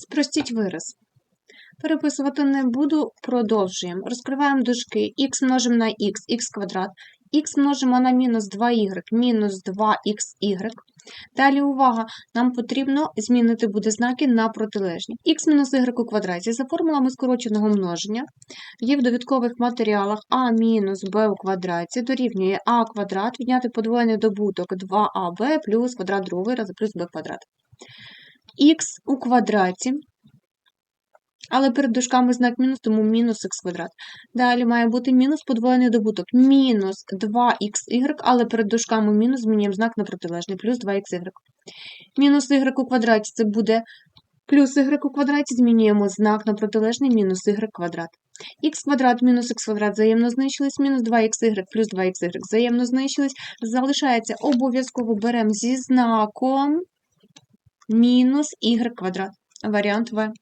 Спростіть вираз. Переписувати не буду, продовжуємо. Розкриваємо дужки. Х множимо на х квадрат. Х множимо на мінус 2y, мінус 2xy. Далі, увага, нам потрібно змінити буде знаки на протилежні. Х мінус y у квадраті. За формулами скороченого множення є в довідкових матеріалах а мінус b у квадраті дорівнює а квадрат, відняти подвоєний добуток 2аб плюс квадрат другий рази плюс b квадрат. Х у квадраті. Але перед дужками знак мінус, тому мінус х квадрат. Далі має бути мінус подвоєний добуток. Мінус 2xy, але перед дужками мінус змінюємо знак на протилежний, плюс 2xy. Мінус y у квадраті це буде плюс y у квадраті, змінюємо знак на протилежний, мінус y квадрат. Х квадрат мінус х квадрат взаємно знищились, мінус 2xy плюс 2xy взаємно знищились. Залишається обов'язково беремо зі знаком мінус y квадрат. Варіант В.